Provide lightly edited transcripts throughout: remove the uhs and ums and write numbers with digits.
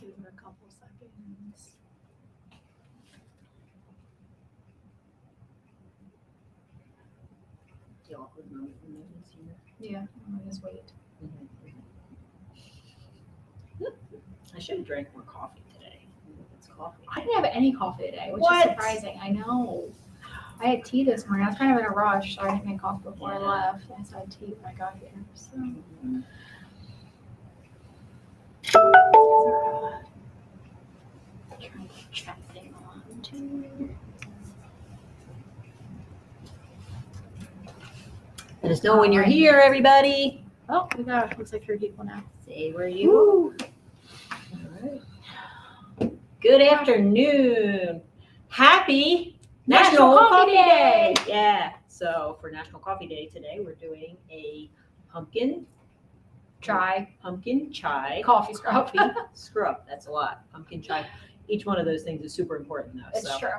give it a couple seconds. The awkward moment when nobody's here. Yeah, I'll just wait. I should have drank more coffee today. It's coffee. I didn't have any coffee today, which What? is surprising. I know. I had tea this morning. I was kind of in a rush, so I didn't make coffee before I left. I just had tea when I got here. So. Trying to chat thing on too. Let us know when you're here, everybody. Oh, we got looks like 3 people now. Say where you. All right. Good afternoon. Happy National Coffee Day. Yeah. So for National Coffee Day today, we're doing a pumpkin chai Coffee scrub. coffee scrub. That's a lot. Pumpkin chai. Each one of those things is super important, though. It's so. true.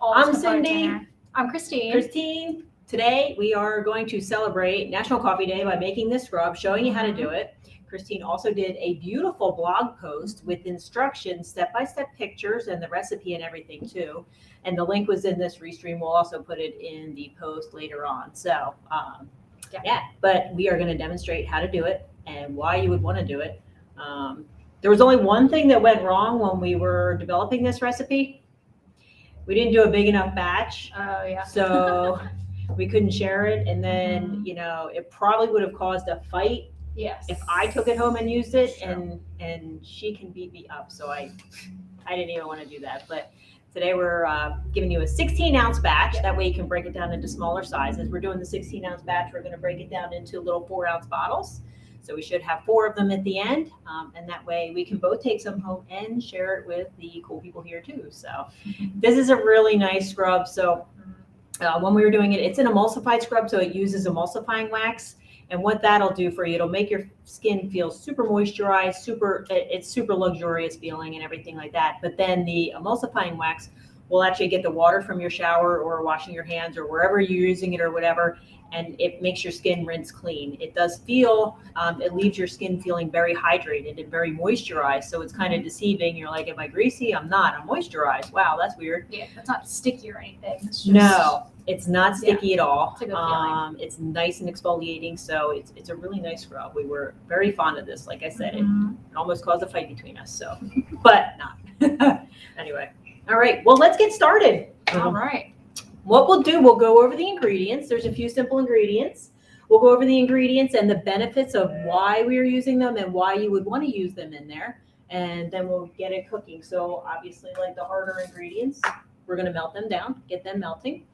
I'm Cindy. I'm Christine. Christine, today we are going to celebrate National Coffee Day by making this scrub, showing you how to do it. Christine also did a beautiful blog post with instructions, step-by-step pictures, and the recipe and everything too. And the link was in this restream. We'll also put it in the post later on. So, but we are going to demonstrate how to do it and why you would want to do it. There was only one thing that went wrong when we were developing this recipe. We didn't do a big enough batch. Oh, yeah. So we couldn't share it. And then, you know, it probably would have caused a fight. Yes. If I took it home and used it, Sure. and she can beat me up, so I didn't even want to do that. But today we're giving you a 16-ounce batch. That way you can break it down into smaller sizes. We're doing the 16-ounce batch. We're going to break it down into little 4-ounce bottles. So we should have 4 of them at the end, and that way we can both take some home and share it with the cool people here too. So this is a really nice scrub. So when we were doing it, it's an emulsified scrub, so it uses emulsifying wax. And what that'll do for you, it'll make your skin feel super moisturized, it's super luxurious feeling and everything like that. But then the emulsifying wax will actually get the water from your shower or washing your hands or wherever you're using it or whatever, and it makes your skin rinse clean. It does feel, it leaves your skin feeling very hydrated and very moisturized. So it's kind of deceiving. You're like, am I greasy? I'm not. I'm moisturized. Wow, that's weird. Yeah, it's not sticky or anything. It's just, No. It's not sticky at all. It's a good feeling. It's nice and exfoliating, so it's a really nice scrub. We were very fond of this. Like I said, it almost caused a fight between us. So, but not. Anyway, all right. Well, let's get started. All right. What we'll do, we'll go over the ingredients. There's a few simple ingredients. We'll go over the ingredients and the benefits of why we are using them and why you would want to use them in there, and then we'll get it cooking. So, obviously, like the harder ingredients, we're going to melt them down, get them melting.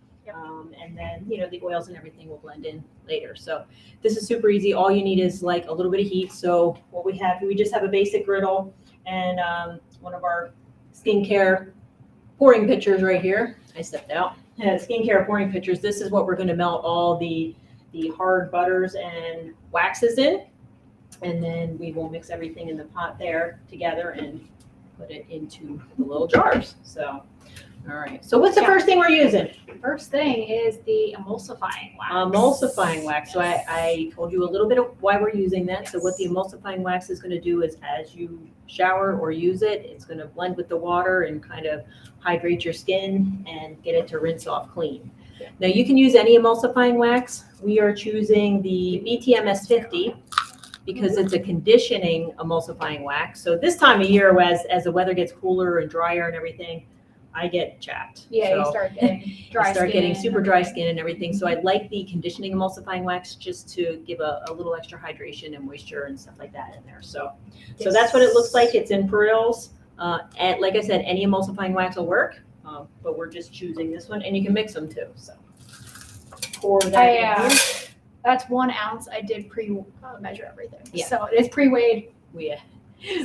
And then, you know, the oils and everything will blend in later. So this is super easy. All you need is like a little bit of heat. So what we just have a basic griddle and one of our skincare pouring pitchers right here. I stepped out. Skincare pouring pitchers. This is what we're going to melt all the hard butters and waxes in. And then we will mix everything in the pot there together and put it into the little jars. So all right. So what's the first thing we're using? First thing is the emulsifying wax. Emulsifying wax. So I told you a little bit of why we're using that. So what the emulsifying wax is going to do is as you shower or use it, it's going to blend with the water and kind of hydrate your skin and get it to rinse off clean. Now you can use any emulsifying wax. We are choosing the BTMS 50 because it's a conditioning emulsifying wax. So this time of year, as the weather gets cooler and drier and everything, I get chapped. Yeah, so you start getting dry skin. getting super dry skin and everything. So I like the conditioning emulsifying wax just to give a little extra hydration and moisture and stuff like that in there. So that's what it looks like. It's in pearls. And like I said, any emulsifying wax will work, but we're just choosing this one, and you can mix them too. So pour that in here. That's 1 ounce. I did pre-measure everything. Yeah. So it's pre-weighed. We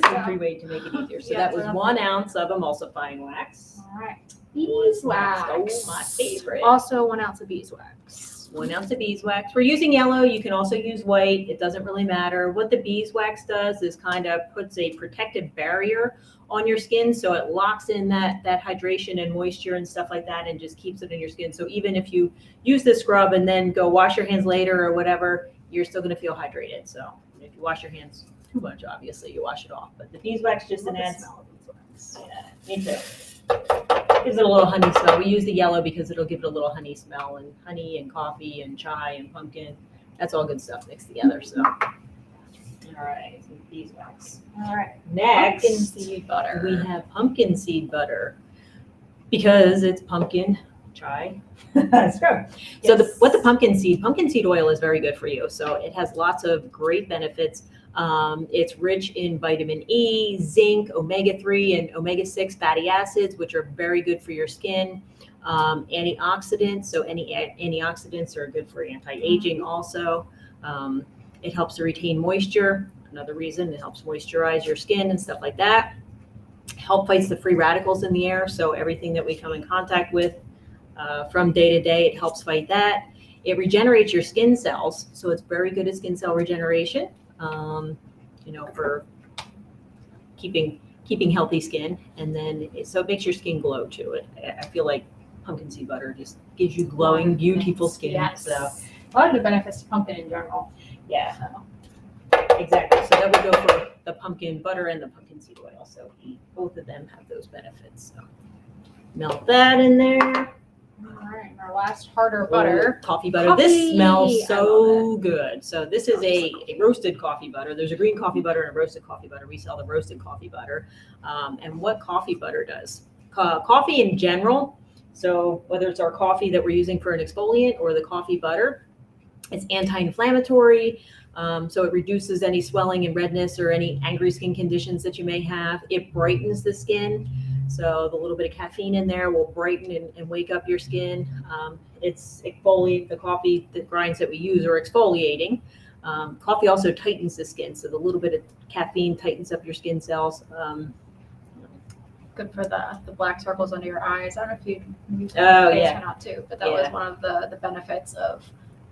pre-weighed to make it easier. So that was 1 ounce of emulsifying wax. All right. Beeswax. Oh, my favorite. Also 1 ounce of beeswax. 1 ounce of beeswax. We're using yellow. You can also use white. It doesn't really matter. What the beeswax does is kind of puts a protective barrier on your skin, so it locks in that hydration and moisture and stuff like that and just keeps it in your skin. So even if you use this scrub and then go wash your hands later or whatever, you're still going to feel hydrated. So if you wash your hands too much, obviously you wash it off. But the beeswax just adds Yeah, me too. Gives it a little honey smell. We use the yellow because it'll give it a little honey smell, and honey and coffee and chai and pumpkin. That's all good stuff mixed together. So, all right, some beeswax. All right. Next, Pumpkin seed butter. we have pumpkin seed butter because it's pumpkin chai. So what the pumpkin seed oil is very good for you. So it has lots of great benefits. It's rich in vitamin E, zinc, omega-3, and omega-6 fatty acids, which are very good for your skin. Antioxidants, so any antioxidants are good for anti-aging also. It helps to retain moisture. Another reason, it helps moisturize your skin and stuff like that. Help fights the free radicals in the air, so everything that we come in contact with from day to day, it helps fight that. It regenerates your skin cells, so it's very good at skin cell regeneration. For keeping healthy skin, and then so it makes your skin glow too. I feel like pumpkin seed butter just gives you glowing, beautiful skin. Yes. So A lot of the benefits to pumpkin in general. yeah, So. exactly. So that would go for the pumpkin butter and the pumpkin seed oil. So both of them have those benefits. So melt that in there. All right, our last harder butter. Coffee butter. Coffee. This smells I love so good. So this is a roasted coffee butter. There's a green coffee butter and a roasted coffee butter. We sell the roasted coffee butter. And what coffee butter does? Coffee in general, so whether it's our coffee that we're using for an exfoliant or the coffee butter, it's anti-inflammatory. So it reduces any swelling and redness or any angry skin conditions that you may have. It brightens the skin. So the little bit of caffeine in there will brighten and wake up your skin. It's exfoliate. The coffee, the grinds that we use are exfoliating. Coffee also tightens the skin. So the little bit of caffeine tightens up your skin cells. Good for the black circles under your eyes. I don't know if you use Oh, face yeah. or not too, but that was one of the benefits of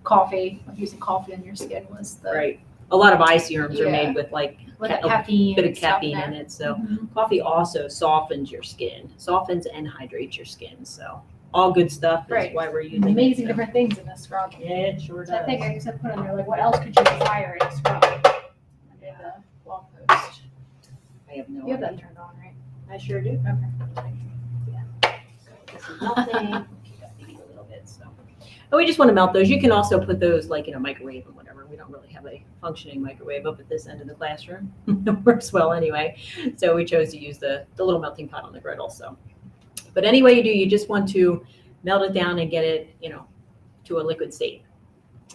coffee, of using coffee in your skin, was the Right. A lot of eye serums are Yeah. made with like with a the caffeine. bit of and stuff caffeine in there. it. So Mhm. coffee also softens your skin, softens and hydrates your skin. So all good stuff. That's Right. why we're using Amazing it. So. different things in this scrub. Yeah, it sure So I does. think I just put on there, like, what else could you desire in a scrub? I did the blog post. I have no You have idea. that turned on, right? I sure do. Okay. So this is melting. Keep that maybe a little bit. So, and we just want to melt those. You can also put those like in a microwave or whatever. We don't really have a functioning microwave up at this end of the classroom. It works well anyway. So we chose to use the little melting pot on the griddle. So, but any way you do, you just want to melt it down and get it, to a liquid state.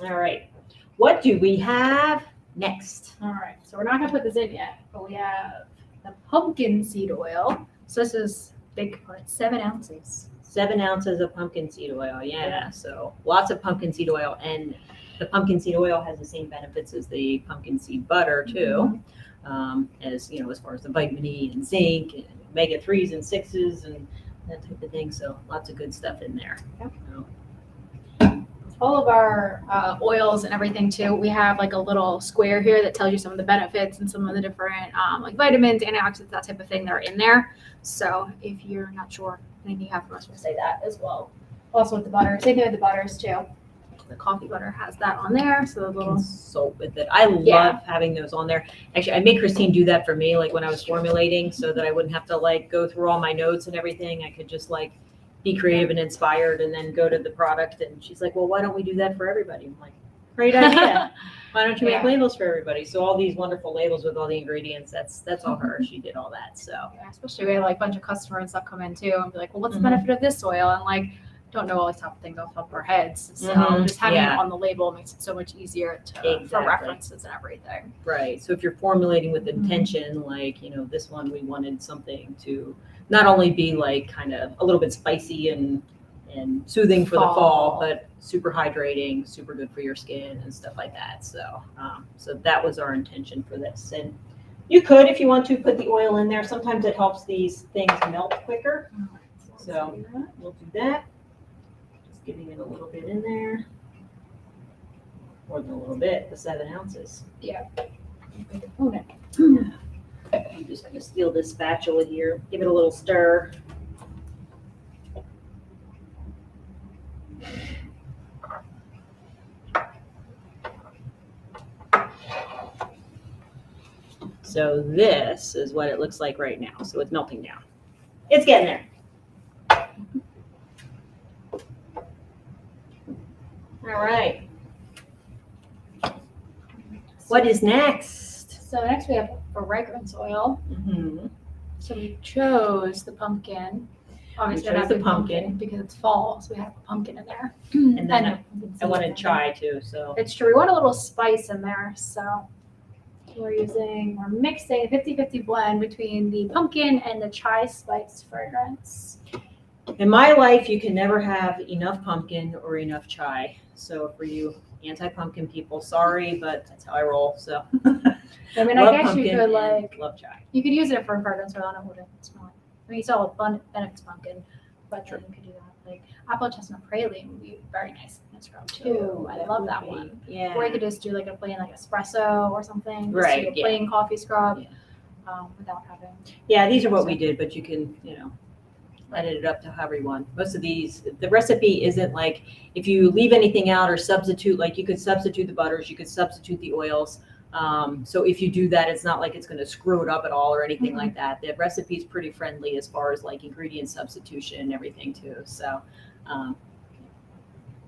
All right. What do we have next? All right, so we're not gonna put this in yet, but we have the pumpkin seed oil. So this is big part, 7 ounces. 7 ounces of pumpkin seed oil. Yeah. So lots of pumpkin seed oil, and the pumpkin seed oil has the same benefits as the pumpkin seed butter too. As far as the vitamin E and zinc and omega-3s and 6s and that type of thing. So lots of good stuff in there. Yep. So, All of our oils and everything too, we have like a little square here that tells you some of the benefits and some of the different like vitamins, antioxidants, that type of thing that are in there. So if you're not sure, I think you have to say that as well. Also with the butter, same thing with the butters too. The coffee butter has that on there, so the little consult with it. I love having those on there. Actually, I made Christine do that for me, like when I was formulating, so that I wouldn't have to like go through all my notes and everything. I could just like be creative and inspired and then go to the product. And she's like, well, why don't we do that for everybody? I'm like, great idea. Why don't you make labels for everybody? So all these wonderful labels with all the ingredients, that's all her. She did all that. So especially we had like a bunch of customers and stuff come in too and be like, well, what's the benefit of this oil? And like, don't know all these top of things off the top of our heads. So just having it on the label makes it so much easier for references and everything. Right. So if you're formulating with intention, like, this one, we wanted something to not only be like kind of a little bit spicy and soothing for the fall, but super hydrating, super good for your skin and stuff like that. So, so that was our intention for this. And you could, if you want to, put the oil in there. Sometimes it helps these things melt quicker. So we'll do that. Just giving it a little bit in there. More than a little bit, the 7 ounces. Yeah. I'm just going to steal this spatula here, give it a little stir. So this is what it looks like right now. So it's melting down. It's getting there. All right. What is next? So next we have fragrance oil. Mm-hmm. So we chose the pumpkin. Obviously, chose not the pumpkin. because it's fall, so we have a pumpkin in there. And then And I wanted chai too, so. It's true. We want a little spice in there, so we're mixing a 50-50 blend between the pumpkin and the chai spice fragrance. In my life, you can never have enough pumpkin or enough chai. So for you anti-pumpkin people, sorry, but that's how I roll. So I mean, love I guess you pumpkin could and love chai. you could use it for fragrance oil and it wouldn't smell like. I mean, you saw with benefits pumpkin, but then you could do that. Like apple chestnut praline would be very nice in a scrub too. Ooh, I love would that be. one. Yeah. Or you could just do like a plain like espresso or something. Just Right, do a yeah. plain coffee scrub Yeah. without having. Yeah, these are what we did, but you can, edit it up to however you want. Most of these, the recipe isn't like, if you leave anything out or substitute, like you could substitute the butters, you could substitute the oils. So if you do that, it's not like it's going to screw it up at all or anything like that. The recipe's pretty friendly as far as like ingredient substitution and everything too. So,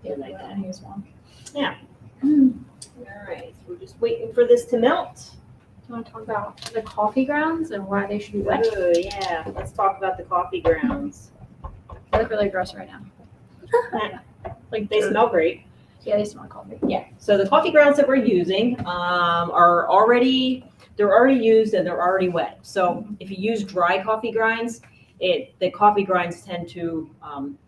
Yeah, like that. Here's one. Yeah. All right, so we're just waiting for this to melt. Do you want to talk about the coffee grounds and why they should be wet? Oh, yeah. Let's talk about the coffee grounds. They look really gross right now. Like they smell great. Yeah, they smell like coffee. Yeah. So the coffee grounds that we're using they're already used and they're already wet. So if you use dry coffee grinds, the coffee grinds tend to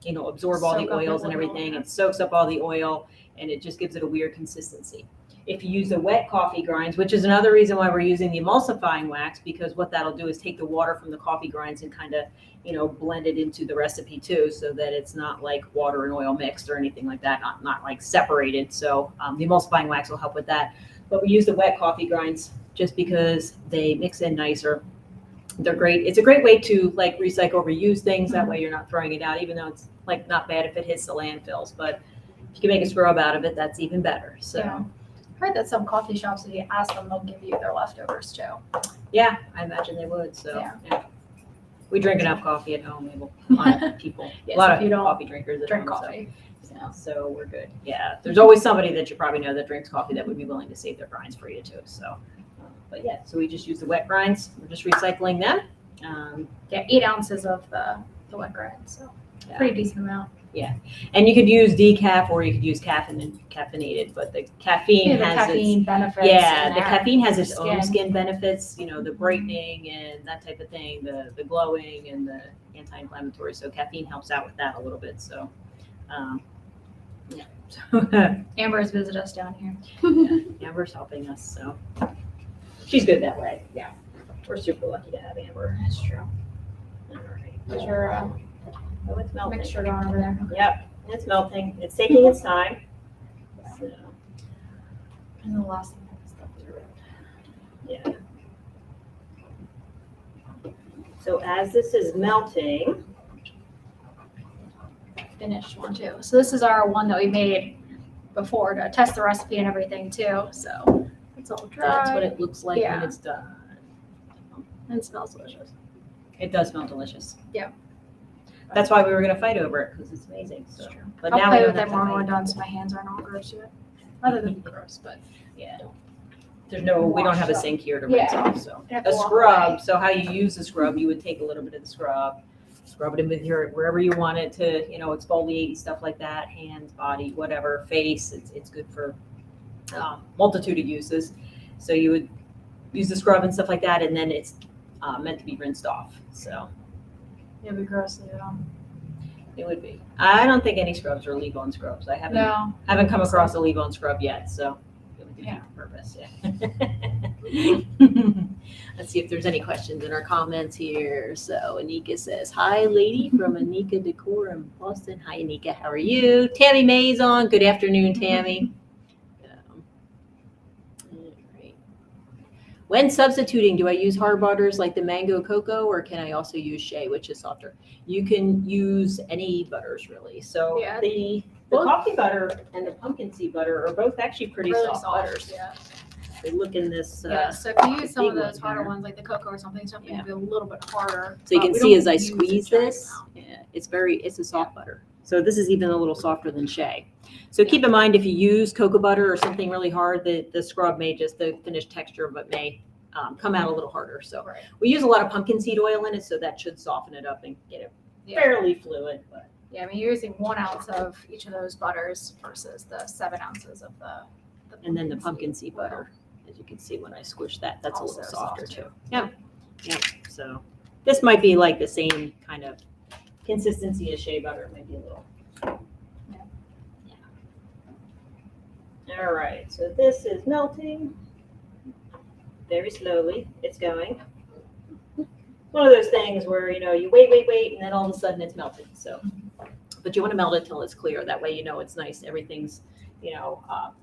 absorb all the Soak up the oils and oil, everything. yeah. It soaks up all the oil and it just gives it a weird consistency. If you use the wet coffee grinds, which is another reason why we're using the emulsifying wax, because what that'll do is take the water from the coffee grinds and kind of, blend it into the recipe too, so that it's not like water and oil mixed or anything like that, not like separated. So the emulsifying wax will help with that. But we use the wet coffee grinds just because they mix in nicer. They're great. It's a great way to like recycle, reuse things. That way you're not throwing it out, even though it's like not bad if it hits the landfills. But if you can make a scrub out of it, that's even better. So. Yeah. I heard that some coffee shops, if you ask them, they'll give you their leftovers too. Yeah, I imagine they would. So Yeah. We drink enough coffee at home. We have a lot of people, Yes, a lot if of you don't coffee drinkers at Drink home. coffee. So we're good. Yeah, there's always somebody that you probably know that drinks coffee that would be willing to save their grinds for you too. So, but yeah, so we just use the wet grinds. We're just recycling them. Yeah, 8 ounces of the wet grind, so Yeah. pretty decent amount. And you could use decaf or you could use caffeinated, but the caffeine Yeah, the has caffeine benefits. Yeah, in the there. caffeine has its own Skin. skin benefits, the brightening and that type of thing, the glowing and the anti-inflammatory. So caffeine helps out with that a little bit. So, yeah. Amber has visited us down here. Amber's helping us, so she's good that way. Yeah, we're super lucky to have Amber. That's true. All right. Is your Oh, it's melting. mixture going over there? Yep, it's melting. It's taking its time. So, And the last thing I stuff through it. yeah. So as this is melting, Finished one too. So this is our one that we made before to test the recipe and everything too. So it's all dry. that's what it looks like when Yeah. it's done. And it smells delicious. It does smell delicious. Yeah. That's why we were gonna fight over it, because it's amazing. So, It's true. but I'll now we play don't with have it to more when we're fight. done so my hands aren't all gross yet. Other than gross, but Yeah. We don't have a sink here to rinse Yeah. off, so. I have to A walk scrub, away. so how you use the scrub, you would take a little bit of the scrub, scrub it in with wherever you want it to, exfoliate and stuff like that, hands, body, whatever, face, it's good for multitude of uses. So you would use the scrub and stuff like that, and then it's meant to be rinsed off, so It'd be gross to do. it would be. I don't think any scrubs are leave-on scrubs. I haven't No. come across a leave-on scrub yet, so it would defeat Yeah. the purpose, Let's see if there's any questions in our comments here. So Anika says, hi, lady from Anika Decor in Boston. Hi, Anika, how are you? Tammy May's on. Good afternoon, Tammy. All right. When substituting, do I use hard butters like the mango cocoa, or can I also use shea, which is softer? You can use any butters, really. So Yeah. the Both- coffee butter and the pumpkin seed butter are both actually pretty Really soft butters. Yeah. they look in this. Yeah, so if you use some of big those one harder here. ones, like the cocoa or something to Yeah. be a little bit harder. So you but can we see don't as I use a squeeze giant this, amount. yeah, it's a soft butter. So this is even a little softer than shea. So Yeah. keep in mind, if you use cocoa butter or something really hard, the scrub may just, the finished texture, but may come out a little harder. So Right. we use a lot of pumpkin seed oil in it, so that should soften it up and get it fairly fluid. But Yeah, I mean, you're using 1 ounce of each of those butters versus the 7 ounces of the and then the pumpkin seed butter, as you can see when I squish that, that's Also a little softer soft, too. Yep. Yep. So this might be like the same kind of consistency as shea butter. It might be a little. All right, so this is melting very slowly. It's going. One of those things where, you wait, and then all of a sudden it's melted. So, but you want to melt it till it's clear. That way, it's nice. Everything's,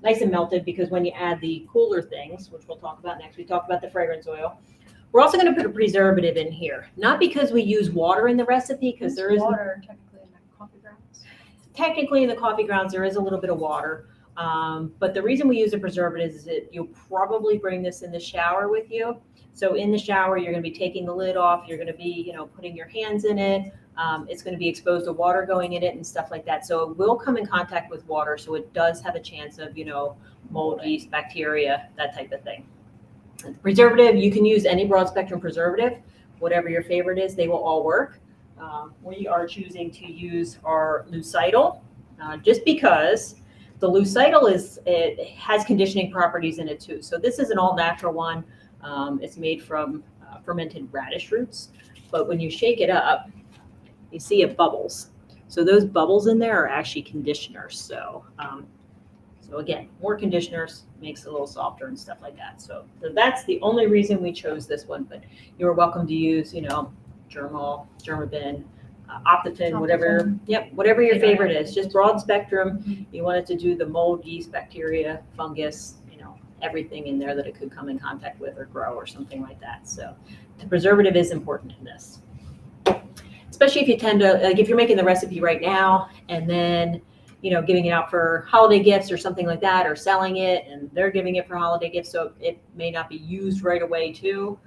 nice and melted, because when you add the cooler things, which we'll talk about next, we talked about the fragrance oil. We're also going to put a preservative in here, not because we use water in the recipe, because there is water technically in the coffee grounds. Technically, in the coffee grounds, there is a little bit of water. But the reason we use a preservative is that you'll probably bring this in the shower with you. So in the shower, you're going to be taking the lid off. You're going to be, putting your hands in it. It's going to be exposed to water going in it and stuff like that. So it will come in contact with water. So it does have a chance of, mold, yeast, bacteria, that type of thing. Preservative, you can use any broad spectrum preservative, whatever your favorite is, they will all work. We are choosing to use our lucidal, just because the lucidal it has conditioning properties in it too. So this is an all natural one. It's made from fermented radish roots, but when you shake it up, you see it bubbles. So those bubbles in there are actually conditioners. So, so again, more conditioners makes it a little softer and stuff like that. So that's the only reason we chose this one. But you're welcome to use, Germol, Germabin, Optifin, whatever. Yep, whatever your favorite is. Just broad spectrum. You want it to do the mold, yeast, bacteria, fungus, everything in there that it could come in contact with or grow or something like that. So the preservative is important in this. Especially if you tend to, like if you're making the recipe right now and then, giving it out for holiday gifts or something like that, or selling it and they're giving it for holiday gifts. So it may not be used right away too.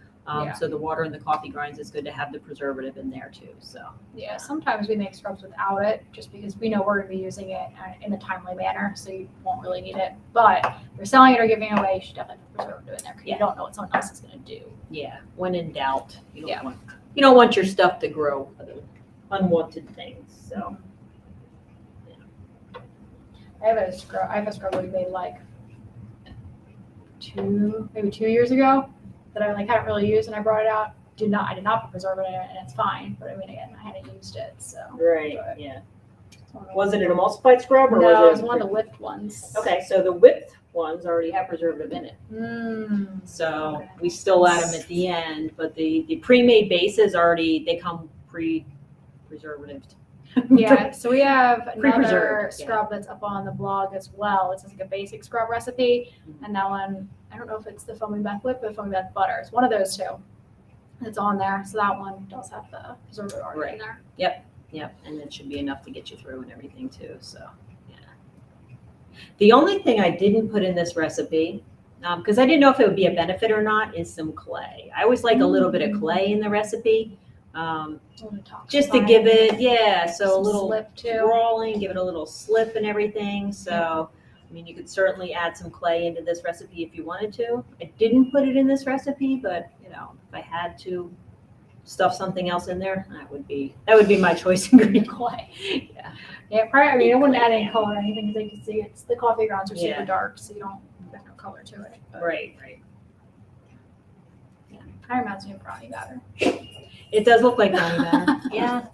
So the water in the coffee grinds, it's good to have the preservative in there too. So yeah, sometimes we make scrubs without it just because we know we're going to be using it in a timely manner, so you won't really need it. But if you're selling it or giving it away, you should definitely put preservative in there because you don't know what someone else is going to do. Yeah, when in doubt, you don't want your stuff to grow unwanted things. So I have a scrub we made like 2 years ago that I hadn't really used, and I brought it out. I did not put preservative in it, and it's fine. But I mean, again, I hadn't used it, so. Right. Yeah. Was it an emulsified scrub or no, was it was one of the whipped ones. Okay, so the whipped ones already have preservative in it. So we still add them at the end, but the pre-made bases they come pre-preservatived. Yeah, so we have another Pre-preserved, scrub that's up on the blog as well. It's just like a basic scrub recipe, and that one, I don't know if it's the foaming bath whip or the foaming bath butter. It's one of those two. It's on there, so that one does have the preservative already in there. Yep, and it should be enough to get you through and everything too. So yeah. The only thing I didn't put in this recipe, because I didn't know if it would be a benefit or not, is some clay. I always like a little bit of clay in the recipe. Just to give it, so a little slip too. rolling, give it a little slip and everything. So, I mean, you could certainly add some clay into this recipe if you wanted to. I didn't put it in this recipe, but if I had to stuff something else in there, that would be my choice ingredient. Clay. Yeah, probably. I mean, I wouldn't add any color or anything because you can see the coffee grounds are super dark, so you have no color to it. But, Right. Yeah, kind of reminds me of brownie batter. It does look like brownie batter. Yeah.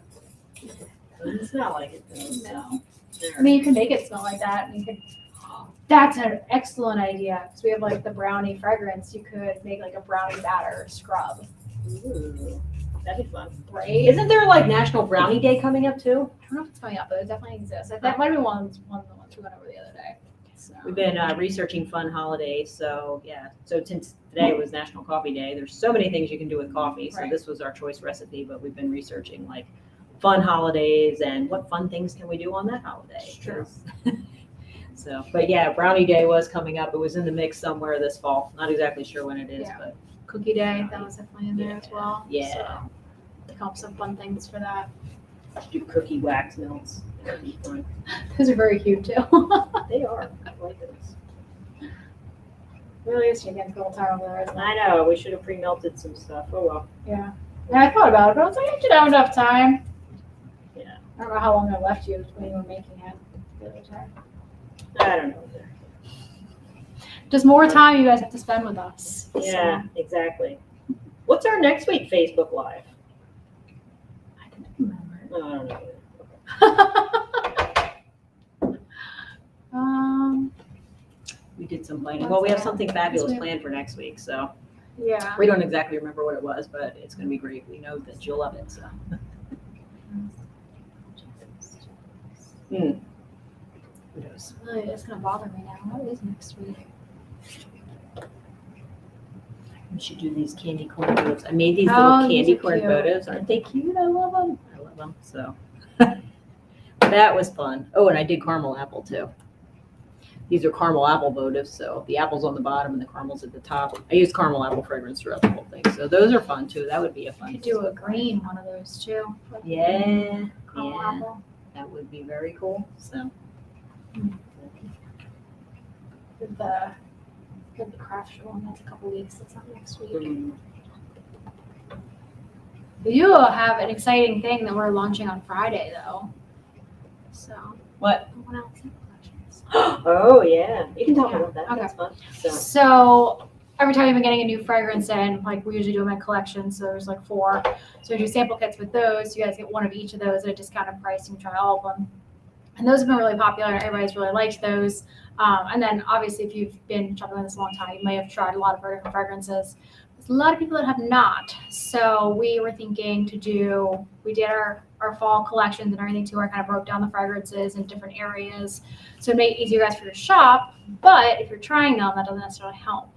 Doesn't smell like it though. No. I mean, you can make it smell like that, and you could. That's an excellent idea because we have the brownie fragrance. You could make a brownie batter scrub. Ooh, that'd be fun. Right? Isn't there National Brownie Day coming up too? I don't know if it's coming up, but it definitely exists. That might be one of the ones we went over the other day. So. We've been researching fun holidays, so yeah. So since today was National Coffee Day, there's so many things you can do with coffee. So this was our choice recipe, but we've been researching fun holidays and what fun things can we do on that holiday. True. So, but yeah, Brownie Day was coming up. It was in the mix somewhere this fall. Not exactly sure when it is, Yeah. but Cookie Day, that was definitely in there as well. Yeah. So they come up with some fun things for that. do cookie wax melts. That'd be fun. Those are very cute too. They are. I like those. Really is taking a little time over there, isn't it? I know. We should have pre-melted some stuff. Oh well. Yeah. Yeah, I thought about it, but I was like, I should have enough time. Yeah. I don't know how long I left you when you were making it the other time. I don't know. Just more time you guys have to spend with us. Yeah, exactly. What's our next week Facebook Live? I don't remember. No, I don't know. We did some planning. Well, we have something fabulous planned for next week, so Yeah. we don't exactly remember what it was, but it's going to be great. We know that you'll love it. So. Who knows? Really, it's gonna bother me now. What is next week? We should do these candy corn photos. I made these Oh, little these candy are corn cute. photos. Aren't they cute? I love them. I love them. So that was fun. Oh, and I did caramel apple too. These are caramel apple votives, so the apple's on the bottom and the caramel's at the top. I use caramel apple fragrance throughout the whole thing, so those are fun too. That would be a I fun. could do a green one of those too. Like Yeah, caramel yeah, apple. that would be very cool. So With the craft show one, that's a couple weeks. That's not next week. You have an exciting thing that we're launching on Friday though. So What? what else? Collections. Oh yeah, you can talk Yeah, about that. okay. That's fun. So every time you've been getting a new fragrance in, like we usually do in my collection, so there's like 4. So we do sample kits with those. You guys get one of each of those at a discounted price. You can try all of them. And those have been really popular. Everybody's really liked those. And then obviously if you've been shopping with us a long time, you may have tried a lot of our different fragrances. There's a lot of people that have not. So we were thinking we did our fall collections and everything too. I kind of broke down the fragrances in different areas. So it made it easier guys for your shop. But if you're trying them, that doesn't necessarily help.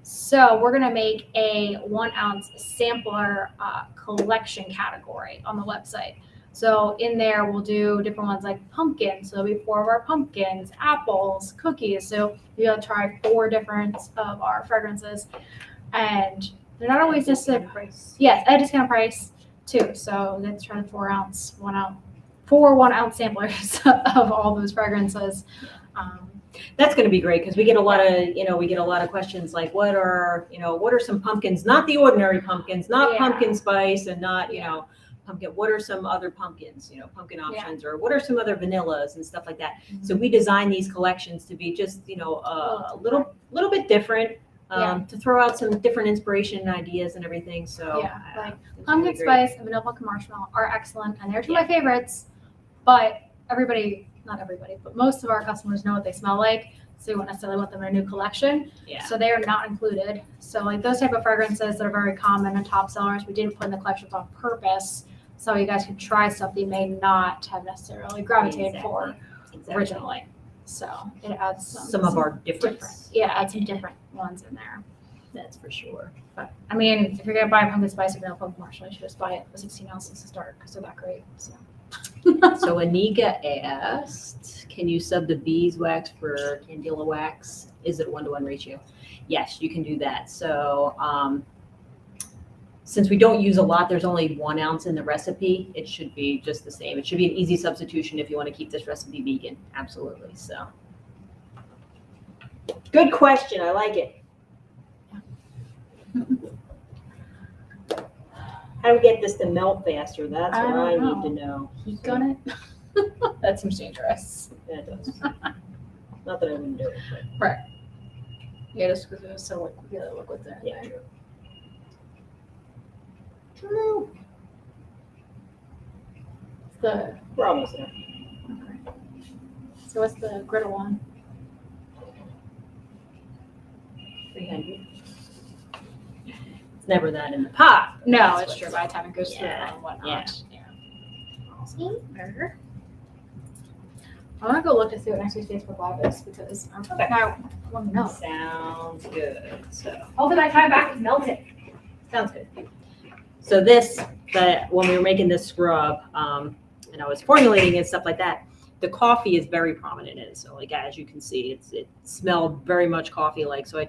So we're gonna make a 1 ounce sampler collection category on the website. So in there we'll do different ones like pumpkins. So there'll be 4 of our pumpkins, apples, cookies. So you'll try 4 different of our fragrances, and they're not always necessarily price. yes at a discount price too. So let's try the 4 ounce 1 ounce samplers of all those fragrances. That's going to be great because we get a lot of questions like what are some pumpkins, not the ordinary pumpkins, not Yeah. pumpkin spice and not pumpkin. What are some other pumpkins, pumpkin options, or what are some other vanillas and stuff like that. So we design these collections to be just a little bit different, to throw out some different inspiration and ideas and everything. So Yeah, like it's pumpkin really great. spice and vanilla pumpkin marshmallow are excellent, and they're 2 of my favorites. But not everybody, but most of our customers know what they smell like, so we won't necessarily want them in a new collection. Yeah. So they are not included. So like those type of fragrances that are very common and top sellers, we didn't put in the collections on purpose, so you guys could try stuff that you may not have necessarily gravitated for originally. So it adds some of our different. Add some different ones in there. That's for sure. But I mean, if you're gonna buy pumpkin spice or vanilla pumpkin marshmallow, you should just buy it with 16 ounces to start because they're that great. So. So Anika asked, can you sub the beeswax for candela wax? Is it a 1-to-1 ratio? Yes, you can do that. So since we don't use a lot, there's only 1 ounce in the recipe. It should be just the same. It should be an easy substitution if you want to keep this recipe vegan. Absolutely. So good question. I like it. How do we get this to melt faster? That's what I need to know. Heat gun it? That seems dangerous. Yeah, it does. Not that I wouldn't do it, but Yeah, just because it was so liquid there. yeah, true. We're almost there. Okay. So what's the griddle one? 300. It's never that in the pot. No, That's it's what true. By the time it goes through Yeah, and whatnot. yeah. Awesome. Burger. I want to go look to see what next week's Facebook Live is because I want to know. Sounds good. So Hopefully my time back is melted. sounds good. So this, when we were making this scrub, and I was formulating it and stuff like that, the coffee is very prominent in it. So like, as you can see, it smelled very much coffee-like. So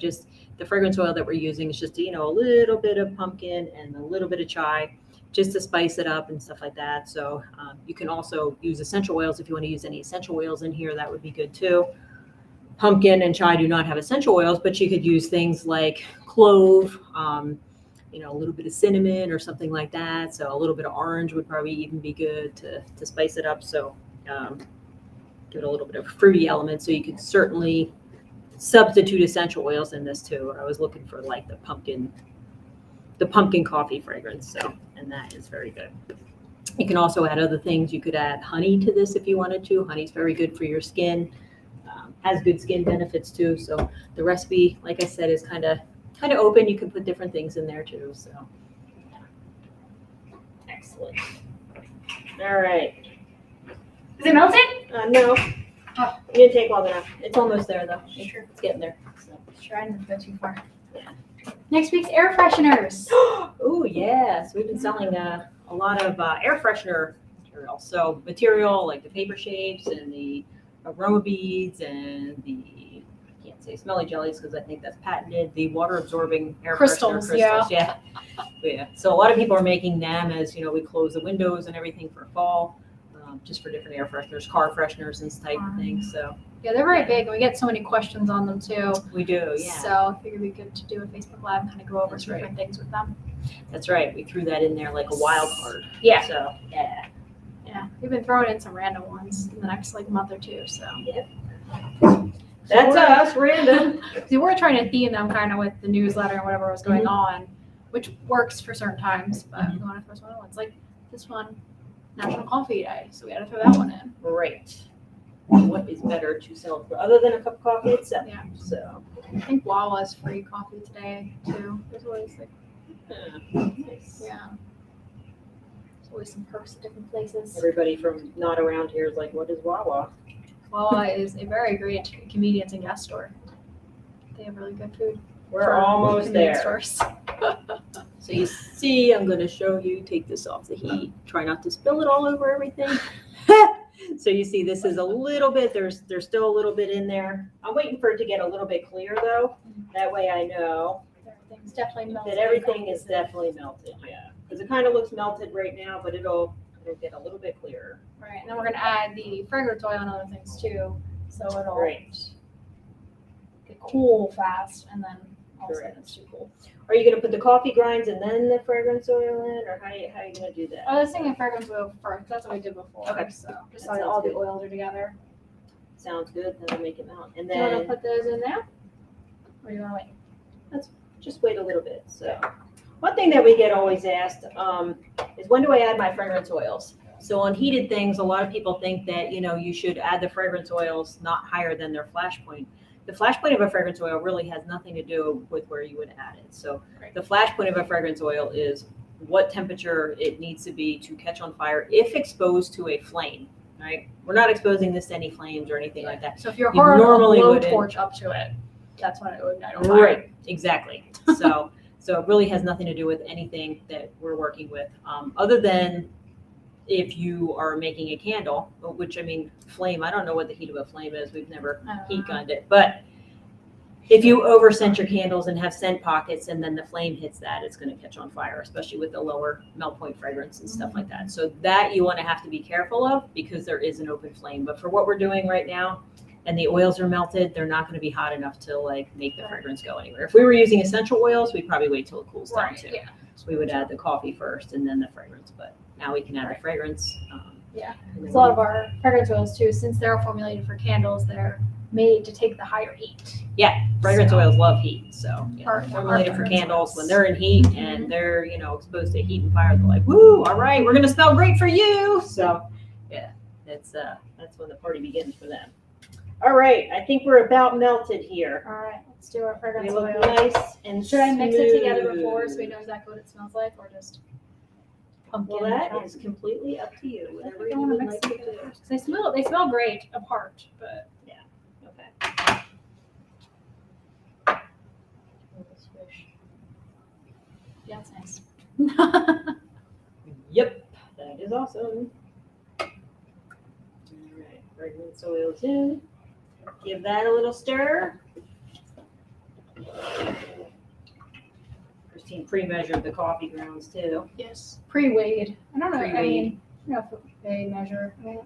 the fragrance oil that we're using is just, a little bit of pumpkin and a little bit of chai, just to spice it up and stuff like that. So you can also use essential oils if you want to use any essential oils in here. That would be good too. Pumpkin and chai do not have essential oils, but you could use things like clove, a little bit of cinnamon or something like that. So a little bit of orange would probably even be good to spice it up. So give it a little bit of fruity element. So you could certainly substitute essential oils in this too. I was looking for like the pumpkin coffee fragrance. So, and that is very good. You can also add other things. You could add honey to this if you wanted to. Honey's very good for your skin. Has good skin benefits too. So the recipe, like I said, is kind of open. You can put different things in there too. So excellent. All right. Is it melted? No. Oh, it didn't take long enough. It's almost there though. Sure. It's getting there. So. Trying not to go too far. Yeah. Next week's air fresheners. Oh yes, we've been selling a lot of air freshener material. So material like the paper shapes and the aroma beads and the, I can't say smelly jellies because I think that's patented, the water absorbing air Crystals, freshener crystals. Yeah. So a lot of people are making them as, we close the windows and everything for fall, just for different air fresheners, car fresheners and type of things. So yeah, they're very big and we get so many questions on them too. we do, yeah. So I figured it'd be good to do a Facebook Live and kind of go over some different things with them. That's right. We threw that in there like a wild card. Yeah. So yeah. Yeah, we've been throwing in some random ones in the next month or two. So That's us, random. See, we're trying to theme them kind of with the newsletter and whatever was going on, which works for certain times. But we want to throw some other ones like this one, National Coffee Day. So we had to throw that one in. Right. What is better to sell other than a cup of coffee itself? Yeah. So I think Wawa's free coffee today too. There's always like, nice. yeah. Always some perks at different places. Everybody from not around here is like, what is Wawa? Wawa is a very great convenience and gas store. They have really good food. We're almost convenience there. stores. So you see, I'm going to show you, take this off the heat. Try not to spill it all over everything. So you see, this is a little bit, there's still a little bit in there. I'm waiting for it to get a little bit clear though. That way I know Everything's definitely melted. that everything is definitely melted. Yeah. Because it kind of looks melted right now, but it'll get a little bit clearer. Right, and then we're gonna add the fragrance oil and other things too, so it'll get cool fast, and then all of a sudden it's too cool. Are you gonna put the coffee grinds and then the fragrance oil in, or how are you gonna do that? I was thinking fragrance oil first. That's what we did before. Okay. So just That so all sounds the oils are together. Sounds good. That'll make it melt. And Do you want then to put those in there, or do you want to wait? just wait a little bit. So one thing that we get always asked is when do I add my fragrance oils? So on heated things, a lot of people think that, you should add the fragrance oils not higher than their flash point. The flash point of a fragrance oil really has nothing to do with where you would add it. So the flash point of a fragrance oil is what temperature it needs to be to catch on fire if exposed to a flame, right? We're not exposing this to any flames or anything like that. So if you're You hard normally a blow wouldn't. torch up to it, that's when it would ignite on fire. Right, exactly. So it really has nothing to do with anything that we're working with, other than if you are making a candle, which flame, I don't know what the heat of a flame is. We've never heat gunned it. But if you over scent your candles and have scent pockets and then the flame hits that, it's going to catch on fire, especially with the lower melt point fragrance and stuff like that. So that you want to have to be careful of because there is an open flame. But for what we're doing right now, and the oils are melted, they're not going to be hot enough to make the fragrance go anywhere. If we were using essential oils, we'd probably wait till it cools down too. Yeah. So we would add the coffee first and then the fragrance, but now we can add the fragrance. Yeah. Because a lot of our fragrance oils too, since they're formulated for candles, they're made to take the higher heat. Yeah, fragrance oils love heat, so Our formulated for fragrance candles. oils. When they're in heat and they're exposed to heat and fire, they're like, "Woo! All right, we're gonna smell great for you." So yeah, that's when the party begins for them. All right, I think we're about melted here. All right, let's do our fragrance They look oil. nice and Should I mix it together smooth. before so we know exactly what it smells like, or just pumpkin? Well, that and is completely up to you. I Whatever think I you want would to mix like them to together do. first, 'cause they smell great apart, but Okay. yeah, it's nice. Yep, that is awesome. All right. Fragrance oils in. Give that a little stir. Christine pre-measured the coffee grounds too. Yes. Pre-weighed. I don't know. I Pre-weighed. mean, you know, if they measure. Do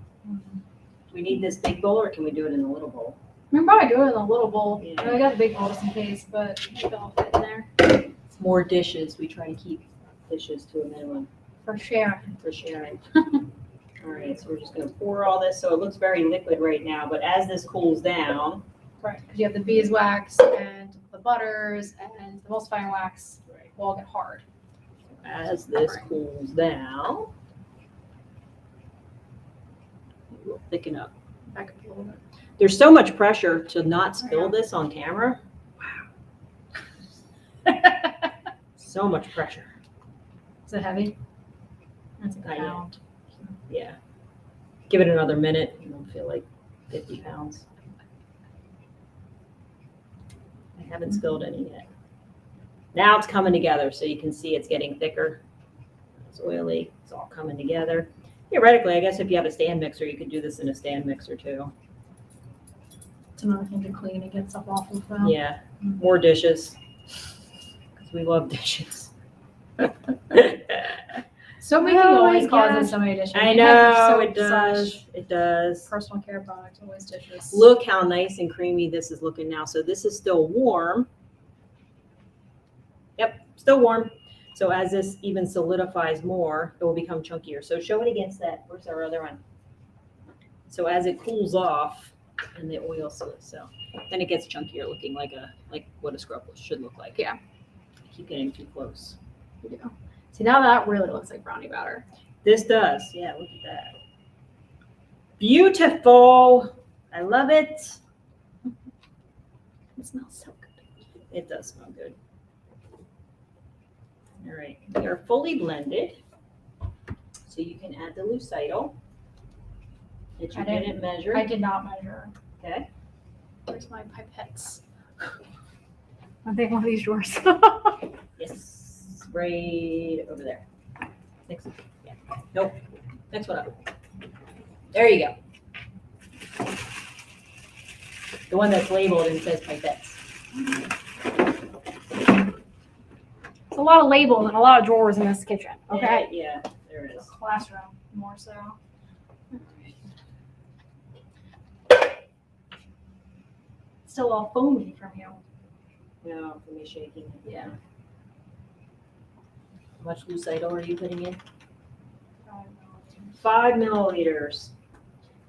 we need this big bowl or can we do it in the little bowl? We can probably do it in a little bowl. Yeah. I got the big bowl just in case, but maybe I'll fit in there. It's more dishes. We try to keep dishes to a minimum For sharing. for sharing. All right, so we're just going to pour all this. So it looks very liquid right now, but as this cools down, Right. Because you have the beeswax and the butters and the emulsifying wax will all get hard. as this cools down, it will thicken up. Back up a little bit. There's so much pressure to not spill this on camera. So much pressure. Is it heavy? That's a Not yet. pound. Yeah. Give it another minute. You don't feel like 50 pounds. I haven't spilled any yet. Now it's coming together, so you can see it's getting thicker. It's oily. It's all coming together. Theoretically, I guess if you have a stand mixer, you could do this in a stand mixer too. It's another thing to clean and get stuff off of them. Yeah, more dishes. Because we love dishes. So making Oh my always causes gosh. so many dishes. I You have know, soap, it does. such It does. Personal care products, always dishes. Look how nice and creamy this is looking now. So this is still warm. Yep, still warm. So as this even solidifies more, it will become chunkier. So show it against that. Where's our other one? So as it cools off and the oil so then it gets chunkier, looking like what a scrub should look like. Yeah. I keep getting too close. Yeah. See, now that really looks like brownie batter. This does. Yeah, look at that. Beautiful. I love it. It smells so good. It does smell good. All right, they are fully blended. So you can add the lucidal that you I didn't- didn't measure. I did not measure. Okay. Where's my pipettes? I think one of these drawers. Yes, right over there. Next, yeah. Nope. Next one up. There you go. The one that's labeled and says pipettes. It's a lot of labels and a lot of drawers in this kitchen. Okay. Yeah, there it is. Classroom, more so. Still all foamy from you. No, for me shaking. Yeah. How much lucidal are you putting in? 5 milliliters.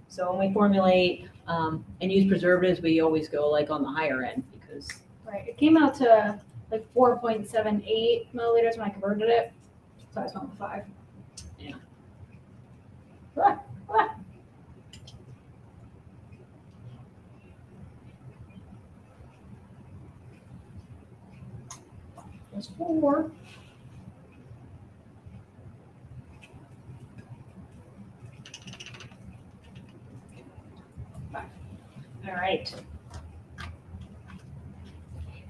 So when we formulate and use preservatives, we always go like on the higher end because Right. It came out to like 4.78 milliliters when I converted it. So I just went with 5. Yeah. There's 4. all right.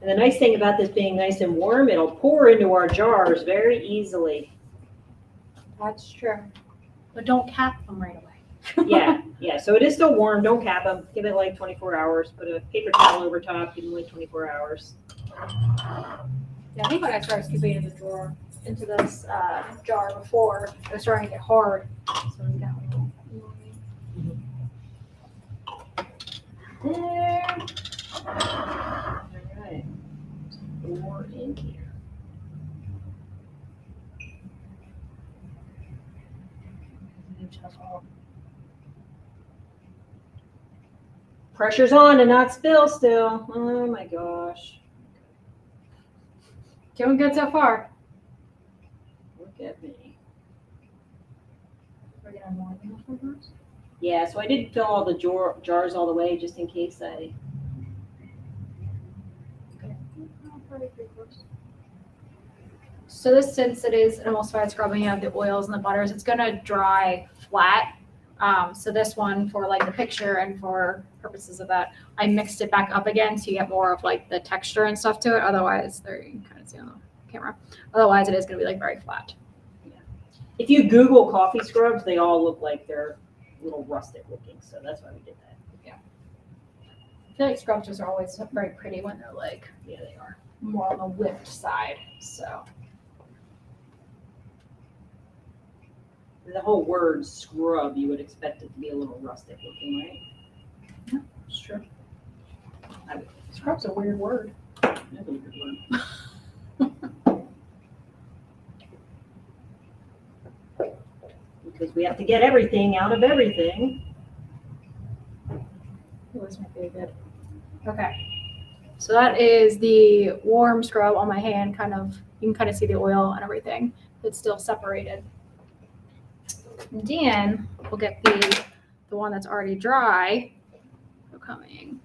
And the nice thing about this being nice and warm, it'll pour into our jars very easily. That's true. But don't cap them right away. Yeah. So it is still warm. Don't cap them. Give it like 24 hours. Put a paper towel over top. Give them like 24 hours. Yeah, I think when I started scooping into this jar before, it was starting to get hard. So we got a little. There. All right. Pour in here. Pressure's on to not spill still. Oh my gosh. Doing good so far. Look at me. We're getting more flavors. Yeah, so I didn't fill all the jars all the way just in case I. Okay. So this, since it is an emulsified scrubbing, you have the oils and the butters, it's gonna dry flat. So this one, for like the picture and for purposes of that, I mixed it back up again so you get more of like the texture and stuff to it. Otherwise, there you can kind of see on the camera. Otherwise, it is gonna be like very flat. If you Google coffee scrubs, they all look like they're little rustic looking. So that's why we did that. I feel like scrubs are always very pretty when they're like Yeah, they are. more on the whipped side. So The whole word scrub, you would expect it to be a little rustic looking, right? it's true. I would. Scrub's a weird word. That's a weird word. Because we have to get everything out of everything. This might be good. Okay. So that is the warm scrub on my hand, kind of, you can kind of see the oil and everything. It's still separated. And then we'll get the one that's already dry. So coming.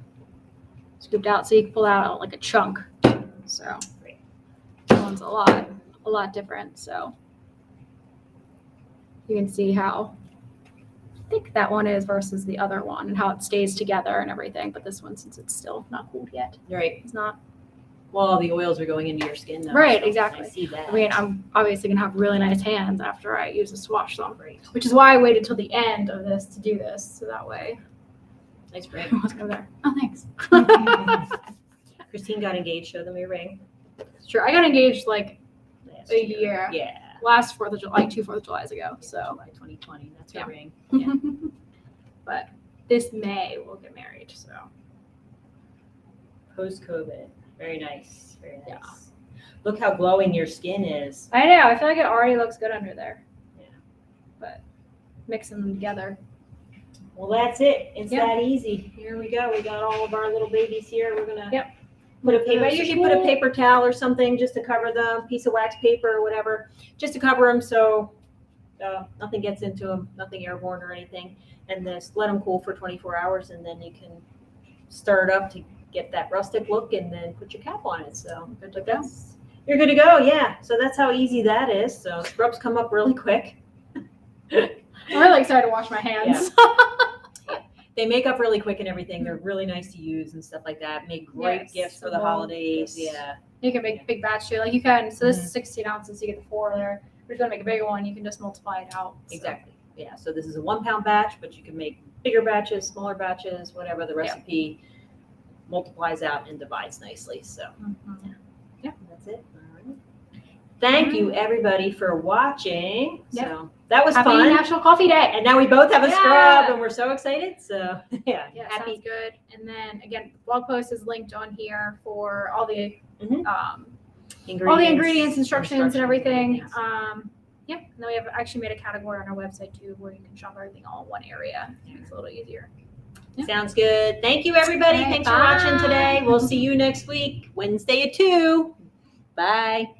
Scooped out so you can pull out like a chunk. So that one's a lot different. So you can see how thick that one is versus the other one and how it stays together and everything. But this one, since it's still not cooled yet, Right. it's not. Well, the oils are going into your skin now. Right, so exactly. I see that. I mean, I'm obviously gonna have really nice hands after I use this to wash them, Great. which is why I waited till the end of this to do this, so that way. Nice ring. Let's go there. Oh, thanks. Christine got engaged. Show them your ring. Sure, I got engaged like Last a year. Yeah. Last 4th of July, like 2 4th of Julys ago. So, July 2020. That's her Yeah. ring. Yeah. but this May we'll get married. So Post-COVID. Very nice. Very nice. Yeah. Look how glowing your skin is. I know. I feel like it already looks good under there. Yeah. But mixing them together. Well, that's it. It's Yep. that easy. Here we go. We got all of our little babies here. We're gonna Yep. put a paper. I usually put a paper towel or something just to cover them, piece of wax paper or whatever, just to cover them so nothing gets into them, nothing airborne or anything. And just let them cool for 24 hours, and then you can stir it up to get that rustic look, and then put your cap on it. So Good to go. you're good to go. Yeah. So that's how easy that is. So scrubs come up really quick. I'm really excited to wash my hands. They make up really quick and everything. They're really nice to use and stuff like that. Make great Yes, gifts for so the holidays. yes. Yeah. You can make big batch too. Like you can, so this is 16 ounces, you get the 4 there. If you're gonna make a bigger one, you can just multiply it out. So. Exactly. Yeah. So this is a 1 pound batch, but you can make bigger batches, smaller batches, whatever the recipe multiplies out and divides nicely. So Mhm. that's it. All right. Thank you everybody for watching. Yep. So that was Happy fun. National Coffee Day. And now we both have a Yeah. scrub and we're so excited. So yeah, Yeah, happy. sounds good. And then again, the blog post is linked on here for all the Mhm. all the ingredients, instructions, and instructions, everything. everything. Yeah, and then we have actually made a category on our website too, where you can shop everything all in one area. It's a little easier. Yeah. Sounds good. Thank you, everybody. All right, Thanks for watching bye. today. We'll see you next week, Wednesday at 2. Bye.